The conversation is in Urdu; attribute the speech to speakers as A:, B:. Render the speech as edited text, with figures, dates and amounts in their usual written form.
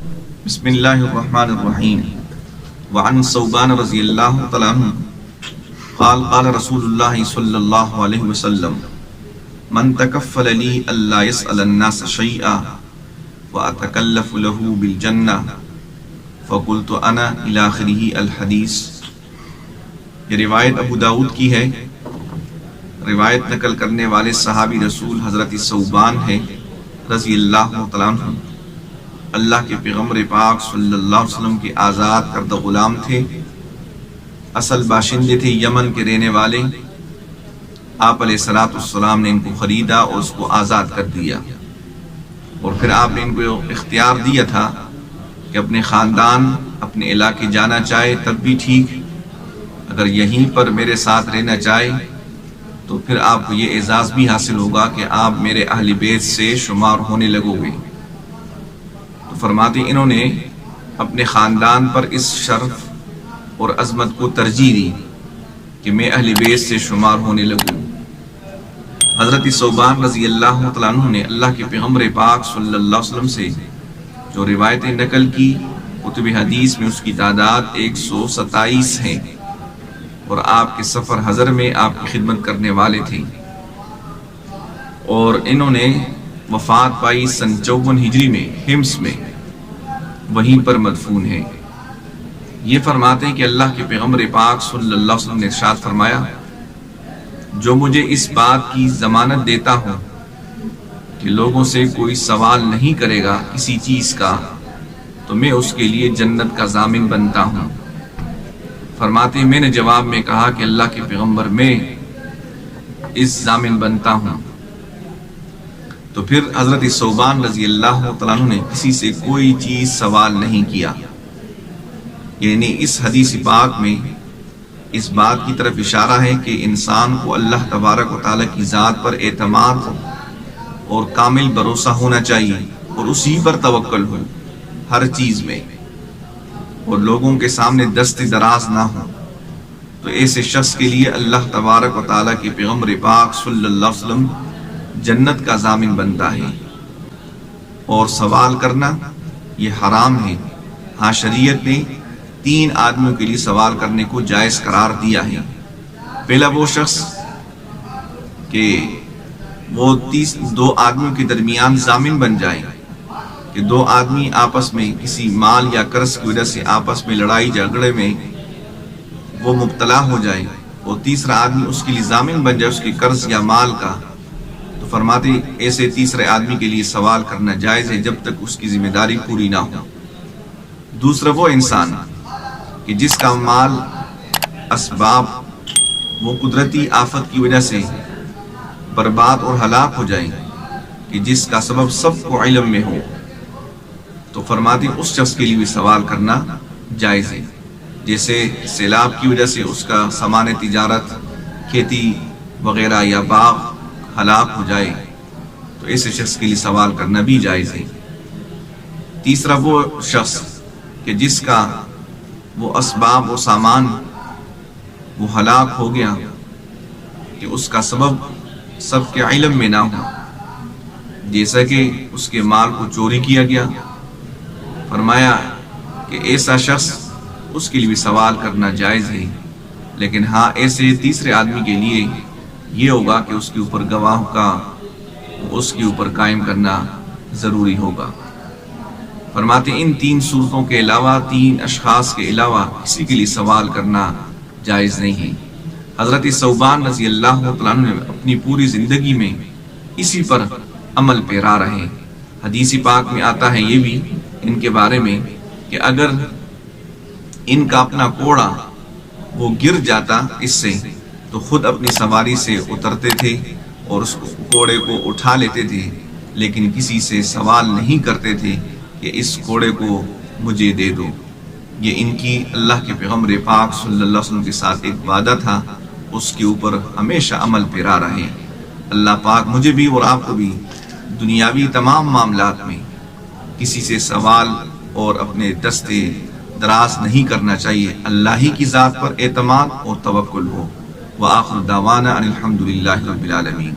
A: بسم اللہ الرحمن الرحیم وعن ثوبان رضی اللہ تعالی عنہ قال قال رسول اللہ صلی اللہ علیہ وسلم من تکفل لی الا يسأل الناس شیئا واتکلف له بالجنہ فقلت انا الى آخرہ الحدیث۔ یہ روایت ابو داؤد کی ہے۔ روایت نقل کرنے والے صحابی رسول حضرت ثوبان ہے رضی اللہ تعالیٰ عنہ۔ اللہ کے پیغمبر پاک صلی اللہ علیہ وسلم کے آزاد کردہ غلام تھے۔ اصل باشندے تھے یمن کے رہنے والے۔ آپ علیہ السلام نے ان کو خریدا اور اس کو آزاد کر دیا، اور پھر آپ نے ان کو اختیار دیا تھا کہ اپنے خاندان اپنے علاقے جانا چاہے تب بھی ٹھیک، اگر یہیں پر میرے ساتھ رہنا چاہے تو پھر آپ کو یہ اعزاز بھی حاصل ہوگا کہ آپ میرے اہل بیت سے شمار ہونے لگو گے۔ تو فرماتے انہوں نے اپنے خاندان پر اس شرف اور عظمت کو ترجیح دی کہ میں اہل بیت سے شمار ہونے لگوں۔ حضرت ثوبان رضی اللہ تعالیٰ عنہ نے اللہ کے پیغمبر پاک صلی اللہ علیہ وسلم سے جو روایتیں نقل کی، کتب حدیث میں اس کی تعداد 127 ہیں، اور آپ کے سفر حضر میں آپ کی خدمت کرنے والے تھے، اور انہوں نے وفات پائی سن 54 ہجری میں حمص میں، وہیں پر مدفون ہیں۔ یہ فرماتے ہیں کہ اللہ کے پیغمبر پاک صلی اللہ علیہ وسلم نے ارشاد فرمایا، جو مجھے اس بات کی ضمانت دیتا ہوں کہ لوگوں سے کوئی سوال نہیں کرے گا کسی چیز کا، تو میں اس کے لیے جنت کا ضامن بنتا ہوں۔ فرماتے میں نے جواب میں کہا کہ اللہ کے پیغمبر میں اس ضامن بنتا ہوں۔ تو پھر حضرت ثوبان رضی اللہ تعالیٰ عنہ نے کسی سے کوئی چیز سوال نہیں کیا۔ یعنی اس حدیث پاک میں اس بات کی طرف اشارہ ہے کہ انسان کو اللہ تبارک و تعالیٰ کی ذات پر اعتماد اور کامل بھروسہ ہونا چاہیے، اور اسی پر توکل ہو ہر چیز میں، اور لوگوں کے سامنے دست دراز نہ ہو۔ تو ایسے شخص کے لیے اللہ تبارک و تعالیٰ کے پیغمبر پاک صلی اللہ علیہ وسلم جنت کا ضامن بنتا ہے۔ اور سوال کرنا یہ حرام ہے۔ ہاں شریعت نے 3 آدمیوں کے لیے سوال کرنے کو جائز قرار دیا ہے۔ پہلا وہ شخص کہ وہ 2 آدمیوں کے درمیان ضامن بن جائے، کہ 2 آدمی آپس میں کسی مال یا قرض کی وجہ سے آپس میں لڑائی جھگڑے میں وہ مبتلا ہو جائے، اور تیسرا آدمی اس کے لیے ضامن بن جائے اس کے قرض یا مال کا۔ تو فرماتے ایسے تیسرے آدمی کے لیے سوال کرنا جائز ہے جب تک اس کی ذمہ داری پوری نہ ہو۔ دوسرا وہ انسان کہ جس کا مال اسباب وہ قدرتی آفت کی وجہ سے برباد اور ہلاک ہو جائے، کہ جس کا سبب سب کو علم میں ہو، تو فرماتے اس شخص کے لیے بھی سوال کرنا جائز ہے۔ جیسے سیلاب کی وجہ سے اس کا سامان تجارت، کھیتی وغیرہ یا باغ ہلاک ہو جائے، تو ایسے شخص کے لیے سوال کرنا بھی جائز ہے۔ تیسرا وہ شخص کہ جس کا وہ اسباب و سامان وہ ہلاک ہو گیا، کہ اس کا سبب سب کے علم میں نہ ہو، جیسا کہ اس کے مال کو چوری کیا گیا، فرمایا کہ ایسا شخص اس کے لیے بھی سوال کرنا جائز ہے۔ لیکن ہاں ایسے تیسرے آدمی کے لیے یہ ہوگا کہ اس کے اوپر گواہ کا اس کے اوپر قائم کرنا ضروری ہوگا۔ فرماتے ان 3 صورتوں کے علاوہ، 3 اشخاص کے علاوہ کسی کے لیے سوال کرنا جائز نہیں ہے۔ حضرت ثوبان رضی اللہ تعالیٰ عنہ نے اپنی پوری زندگی میں اسی پر عمل پیرا رہے۔ حدیث پاک میں آتا ہے یہ بھی ان کے بارے میں کہ اگر ان کا اپنا کوڑا وہ گر جاتا اس سے، تو خود اپنی سواری سے اترتے تھے اور اس کوڑے کو اٹھا لیتے تھے، لیکن کسی سے سوال نہیں کرتے تھے کہ اس کوڑے کو مجھے دے دو۔ یہ ان کی اللہ کے پیغمبر پاک صلی اللہ علیہ وسلم کے ساتھ ایک وعدہ تھا، اس کے اوپر ہمیشہ عمل پیرا رہے۔ اللہ پاک مجھے بھی اور آپ کو بھی دنیاوی تمام معاملات میں کسی سے سوال اور اپنے دستے دراز نہیں کرنا چاہیے، اللہ ہی کی ذات پر اعتماد اور توکل ہو۔ وآخر دعوانا ان الحمد للہ رب العالمین۔